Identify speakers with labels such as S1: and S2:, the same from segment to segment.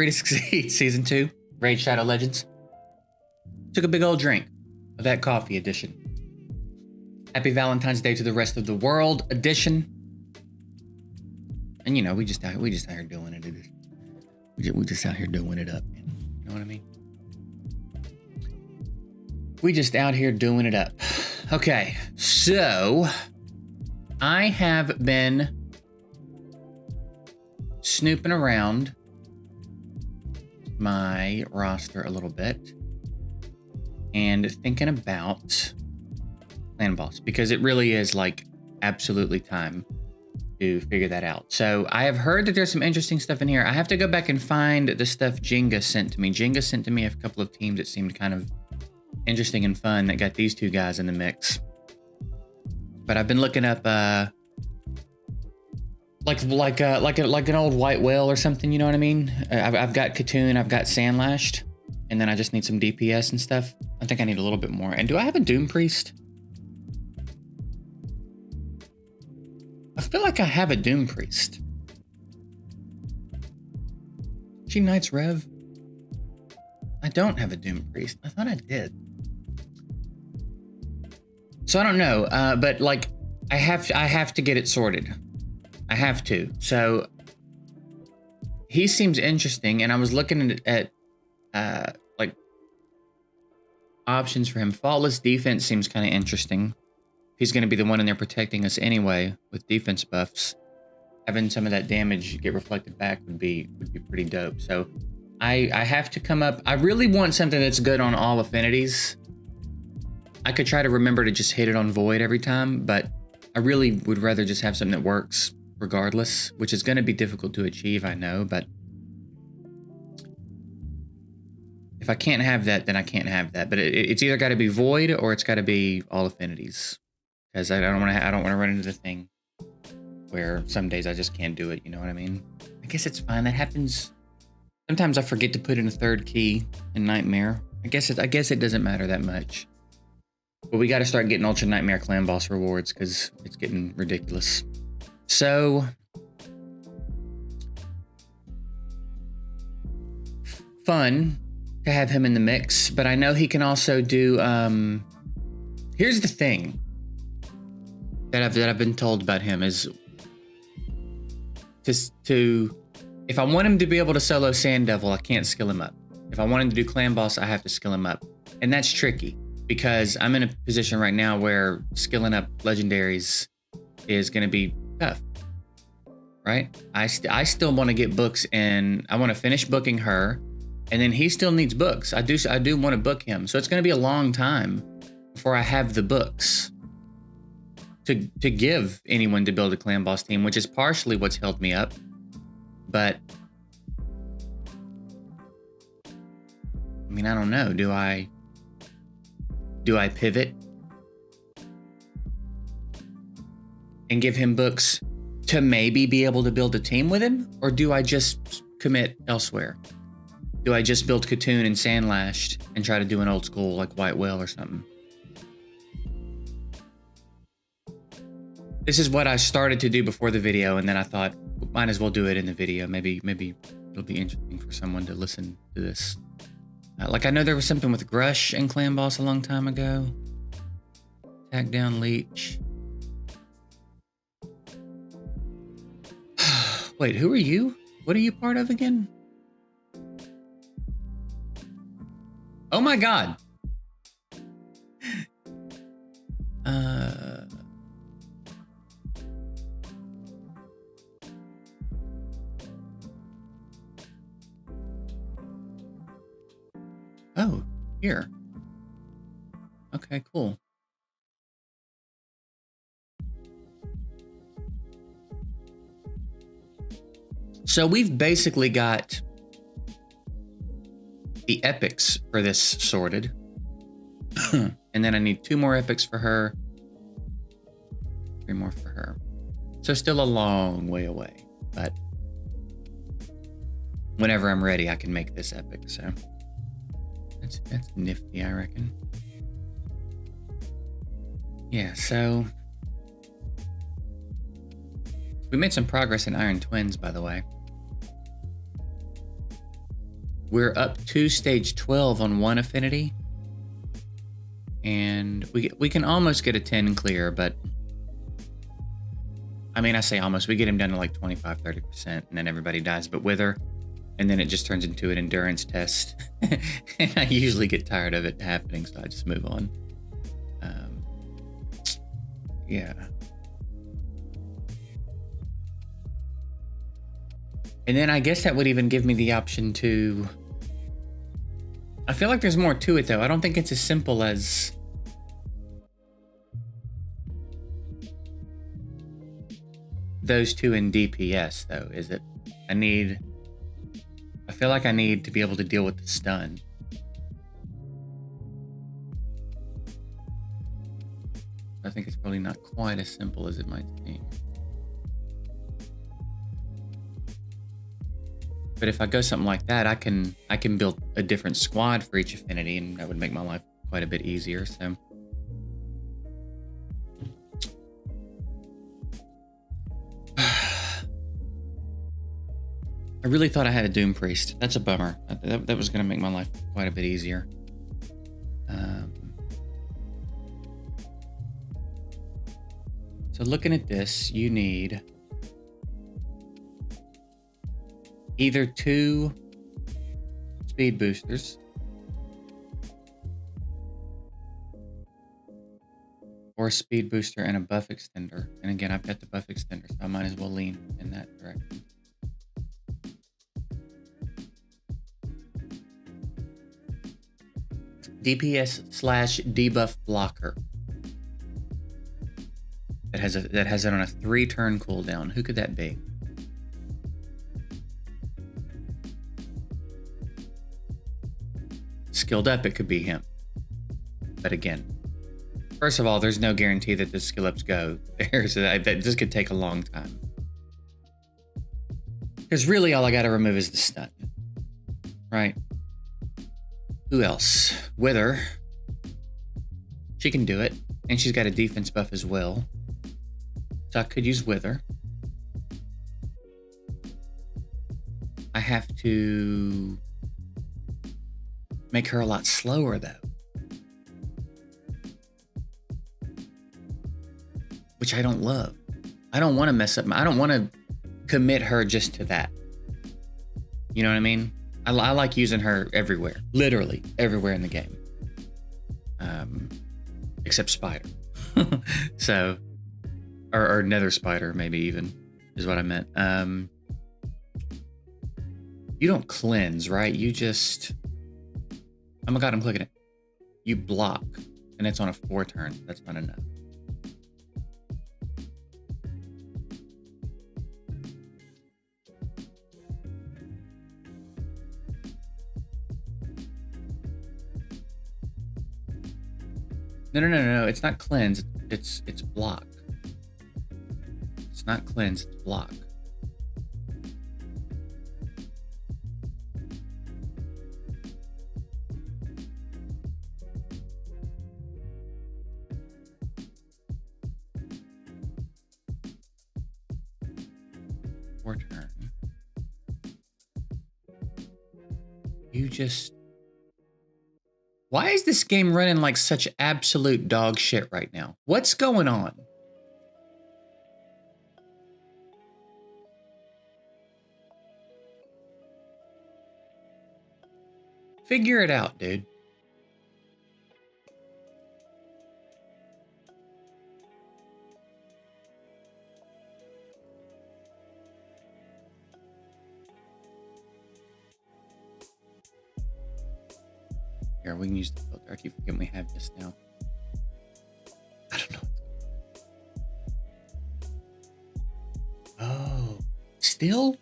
S1: Free to Succeed Season 2, Raid Shadow Legends. Took a big old drink of that coffee edition. Happy Valentine's Day to the rest of the world edition. And you know, we just out here doing it. We just out here doing it up, man. You know what I mean? We just out here doing it up. Okay, so I have been snooping around my roster a little bit and thinking about Clan Boss, because it really is like absolutely time to figure that out. So I have heard that there's some interesting stuff in here. I have to go back and find the stuff Jenga sent to me. Jenga sent to me a couple of teams that seemed kind of interesting and fun that got these two guys in the mix. But I've been looking up like an old white whale or something, you know what I mean? I've got Katoon, I've got Sandlashed, and then I just need some DPS and stuff. I think I need a little bit more. And do I have a Doom Priest? I feel like I have a Doom Priest. She Knights Rev? I don't have a Doom Priest. I thought I did. So I don't know, but like I have to get it sorted. I have to. So he seems interesting, and I was looking at like options for him. Faultless Defense seems kind of interesting. He's going to be the one in there protecting us anyway with defense buffs. Having some of that damage get reflected back would be pretty dope. So I have to come up. I really want something that's good on all affinities. I could try to remember to just hit it on Void every time, but I really would rather just have something that works regardless, which is going to be difficult to achieve, I know, but if I can't have that, then I can't have that. But it's either got to be Void or it's got to be all affinities, because I don't want to run into the thing where some days I just can't do it. You know what I mean? I guess it's fine. That happens. Sometimes I forget to put in a third key in Nightmare. I guess it doesn't matter that much. But we got to start getting Ultra Nightmare Clan Boss rewards because it's getting ridiculous. So fun to have him in the mix, but I know he can also do. Here's the thing that I've been told about him is to if I want him to be able to solo Sand Devil, I can't skill him up. If I want him to do Clan Boss, I have to skill him up, and that's tricky because I'm in a position right now where skilling up legendaries is going to be tough, right? I still want to get books, and I want to finish booking her, and then he still needs books. I do want to book him, so it's going to be a long time before I have the books to give anyone to build a Clan Boss team, which is partially what's held me up. But I mean, I don't know. Do I pivot and give him books to maybe be able to build a team with him? Or do I just commit elsewhere? Do I just build Katoon and Sandlashed and try to do an old school like White Whale or something? This is what I started to do before the video, and then I thought, might as well do it in the video. Maybe it'll be interesting for someone to listen to this. Like I know there was something with Grush and Clan Boss a long time ago. Attack down Leech. Wait, who are you? What are you part of again? Oh my God. Oh, here. Okay, cool. So we've basically got the epics for this sorted. And then I need 2 more epics for her. 3 more for her. So still a long way away, but whenever I'm ready, I can make this epic, so that's nifty, I reckon. Yeah, so we made some progress in Iron Twins, by the way. we're up to stage 12 on one affinity. And we can almost get a 10 clear, but I mean, I say almost. We get him down to like 25, 30%, and then everybody dies but Wither. And then it just turns into an endurance test. And I usually get tired of it happening, so I just move on. Yeah. And then I guess that would even give me the option to... I feel like there's more to it, though. I don't think it's as simple as... those two in DPS, though, is it? I feel like I need to be able to deal with the stun. I think it's probably not quite as simple as it might seem. But if I go something like that, I can build a different squad for each affinity, and that would make my life quite a bit easier. So I really thought I had a Doom Priest. That's a bummer. That was going to make my life quite a bit easier. So looking at this, you need either 2 speed boosters or a speed booster and a buff extender. And again, I've got the buff extender, so I might as well lean in that direction. DPS/debuff blocker. That has it on a 3-turn cooldown. Who could that be? Skilled up, it could be him. But again, first of all, there's no guarantee that the skill ups go there, so that this could take a long time. Because really, all I got to remove is the stun, right? Who else? Wither. She can do it, and she's got a defense buff as well. So I could use Wither. I have to make her a lot slower, though. Which I don't love. I don't want to mess up. I don't want to commit her just to that. You know what I mean? I like using her everywhere. Literally everywhere in the game. Except Spider. So... Or Nether Spider, maybe even, is what I meant. You don't cleanse, right? You just... Oh my god, I'm clicking it. You block, and it's on a 4-turn. That's not enough. No. It's not cleanse. It's block. It's not cleanse, it's block. Four turn. You just... Why is this game running like such absolute dog shit right now? What's going on? Figure it out, dude. Here, we can use the filter. I keep forgetting we have this now. I don't know. Oh, still?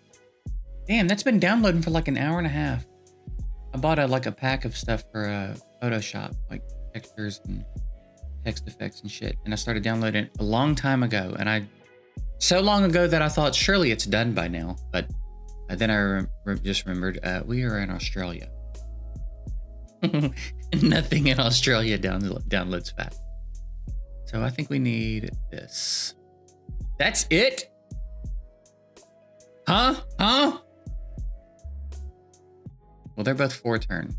S1: Damn, that's been downloading for like an hour and a half. I bought a pack of stuff for Photoshop, like textures and text effects and shit. And I started downloading it a long time ago. And so long ago that I thought surely it's done by now. But then I just remembered we are in Australia. Nothing in Australia downloads fast. So I think we need this. That's it? Huh? Well, they're both 4 turn.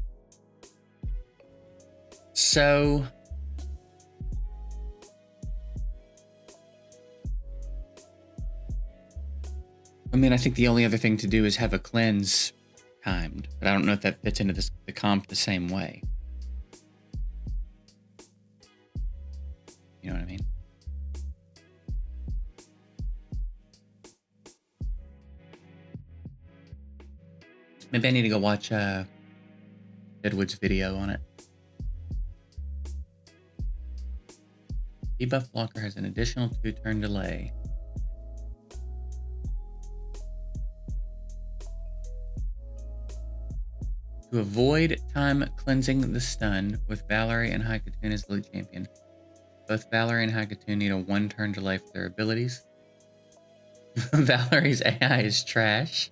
S1: So I mean, I think the only other thing to do is have a cleanse timed, but I don't know if that fits into the comp the same way. You know what I mean? Maybe I need to go watch Deadwood's video on it. Debuff blocker has an additional 2-turn delay. To avoid time cleansing the stun with Valerie and Haikatun as the lead champion. Both Valerie and Haikatun need a 1-turn delay for their abilities. Valerie's AI is trash.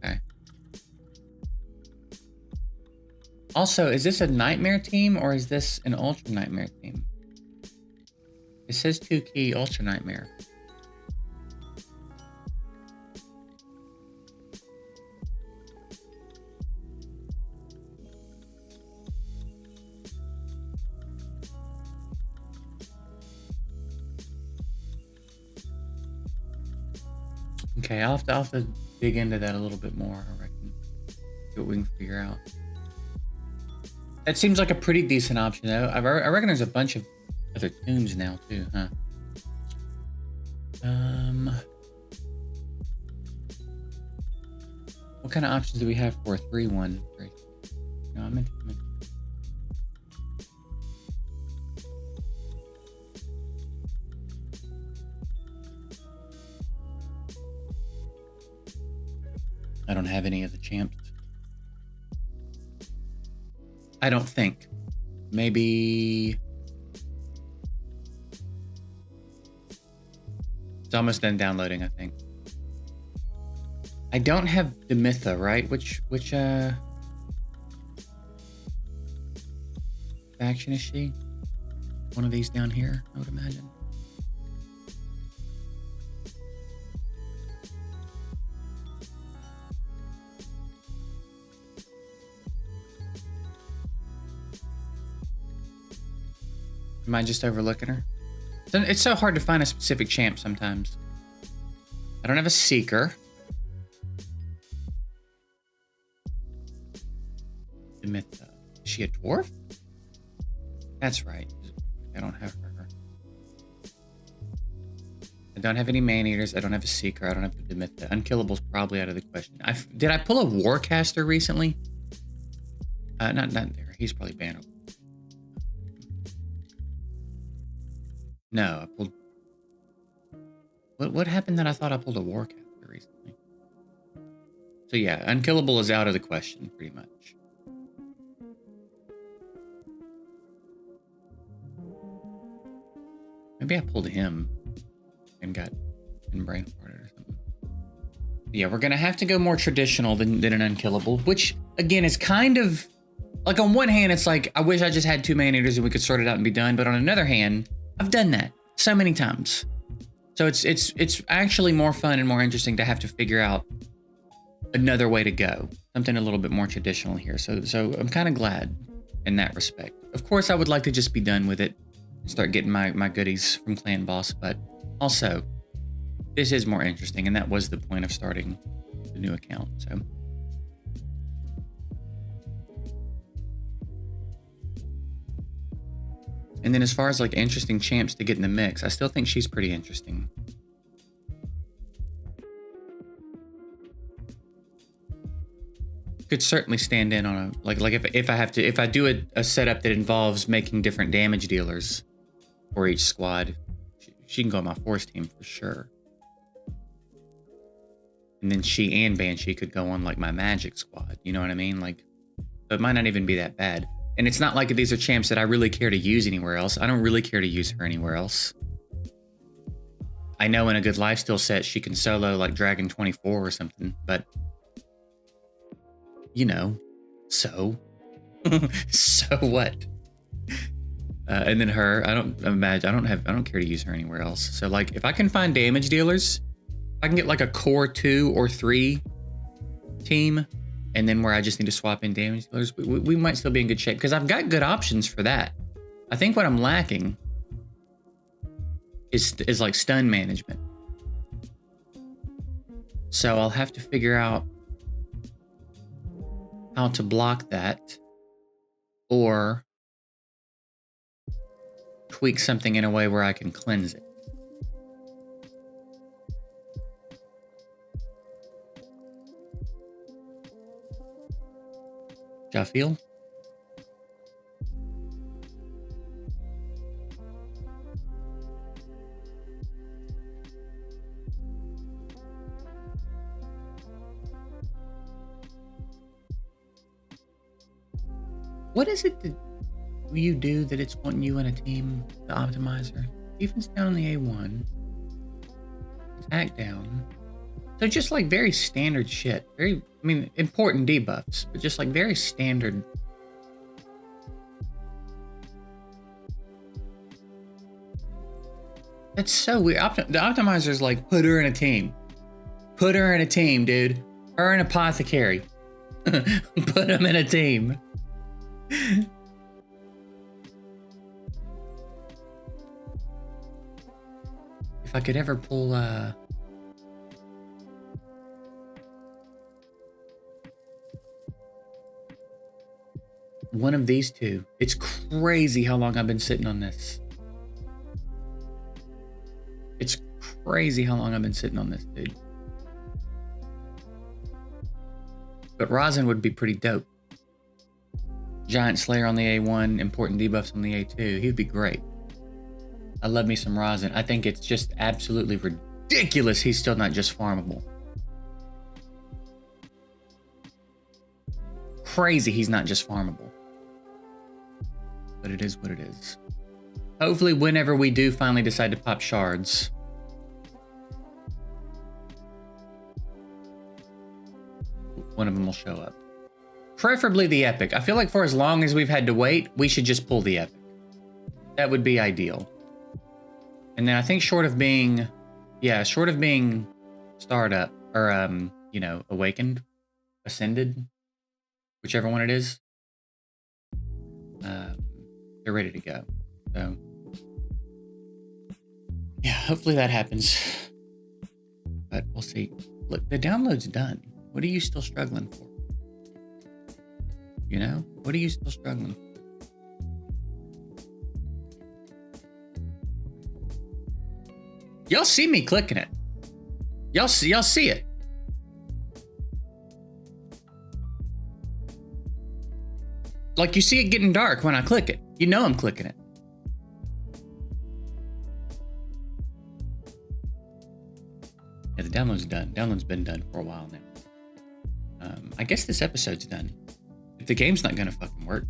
S1: Okay. Also, is this a Nightmare team or is this an Ultra Nightmare team? It says 2-key Ultra Nightmare. Okay, I'll have to dig into that a little bit more, I reckon. See what we can figure out. That seems like a pretty decent option, though. I reckon there's a bunch of other tunes now, too, huh? What kind of options do we have for a 3-1? No, I meant to. I don't have any of the champs. I don't think. Maybe. It's almost done downloading, I think. I don't have Demitha, right? Which faction is she? One of these down here, I would imagine. Am I just overlooking her? It's so hard to find a specific champ sometimes. I don't have a Seeker. Demitha. Is she a dwarf? That's right. I don't have her. I don't have any Man-Eaters. I don't have a Seeker. I don't have the Demitha. Unkillable's probably out of the question. Did I pull a Warcaster recently? Not there. He's probably banned. No, I pulled... What happened that I thought I pulled a Warcaster recently? So yeah, Unkillable is out of the question, pretty much. Maybe I pulled him and got brain farted or something. Yeah, we're gonna have to go more traditional than an Unkillable, which again is kind of like, on one hand, it's like I wish I just had 2 Man-Eaters and we could sort it out and be done. But on another hand, I've done that so many times. So it's actually more fun and more interesting to have to figure out another way to go, something a little bit more traditional here. So I'm kind of glad in that respect. Of course, I would like to just be done with it and start getting my goodies from Clan Boss, but also this is more interesting, and that was the point of starting the new account. So. And then as far as like interesting champs to get in the mix, I still think she's pretty interesting. Could certainly stand in on a like if I do a setup that involves making different damage dealers for each squad, she can go on my force team for sure. And then she and Banshee could go on like my magic squad. You know what I mean? Like, so it might not even be that bad. And it's not like these are champs that I really care to use anywhere else. I don't really care to use her anywhere else. I know in a good lifesteal set, she can solo like Dragon 24 or something, but you know, so, so what? And then her, I don't care to use her anywhere else. So like if I can find damage dealers, I can get like a core 2 or 3 team, and then where I just need to swap in damage dealers, we might still be in good shape because I've got good options for that. I think what I'm lacking is like stun management. So I'll have to figure out how to block that or tweak something in a way where I can cleanse it. Y'all feel? What is it that you do that it's wanting you in a team, the optimizer? Defense down on the A1. Attack down. So just like very standard shit. Very, I mean, important debuffs, but just like very standard. That's so weird. The optimizer's like, put her in a team. Put her in a team, dude. Her and Apothecary. Put them in a team. If I could ever pull one of these two. It's crazy how long I've been sitting on this. It's crazy how long I've been sitting on this, dude. But Rosin would be pretty dope. Giant Slayer on the A1, important debuffs on the A2. He would be great. I love me some Rosin. I think it's just absolutely ridiculous he's still not just farmable. Crazy he's not just farmable. But it is what it is. Hopefully whenever we do finally decide to pop shards, one of them will show up. Preferably the epic. I feel like for as long as we've had to wait, we should just pull the epic. That would be ideal. And then I think short of being startup or you know, awakened, ascended, whichever one it is, they're ready to go. So yeah, hopefully that happens. But we'll see. Look, the download's done. What are you still struggling for? You know, what are you still struggling for? Y'all see me clicking it. Y'all see it. Like you see it getting dark when I click it. You know I'm clicking it. Yeah, the download's done. Download's been done for a while now. I guess this episode's done. If the game's not gonna fucking work,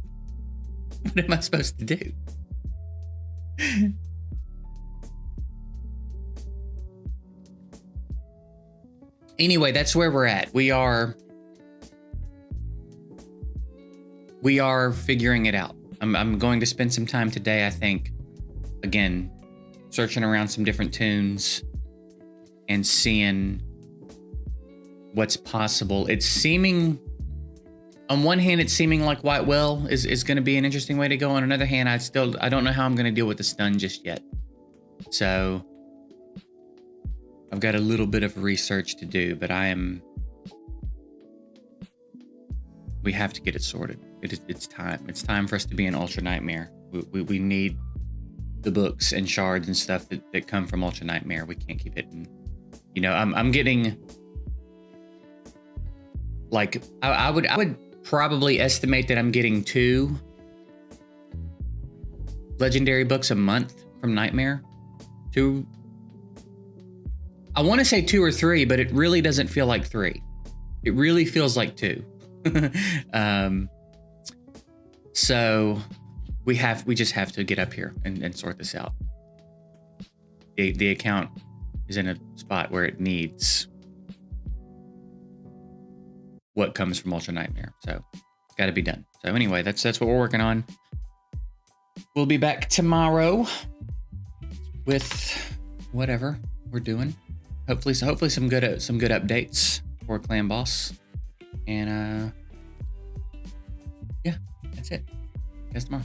S1: what am I supposed to do? Anyway, that's where we're at. We are figuring it out. I'm going to spend some time today, I think, again, searching around some different tunes and seeing what's possible. It's seeming, on one hand, it's seeming like White Well is going to be an interesting way to go. On another hand, I don't know how I'm going to deal with the stun just yet. So I've got a little bit of research to do, but we have to get it sorted. It's time. It's time for us to be an Ultra Nightmare. We need the books and shards and stuff that come from Ultra Nightmare. We can't keep hitting. You know, I'm getting like I would probably estimate that I'm getting 2 legendary books a month from Nightmare. 2. I want to say 2 or 3, but it really doesn't feel like 3. It really feels like 2. So we just have to get up here and sort this out. The account is in a spot where it needs what comes from Ultra Nightmare. So it's got to be done. So anyway, that's what we're working on. we'll be back tomorrow with whatever we're doing. Hopefully some good updates for Clan Boss. And yeah, that's it. Guess tomorrow.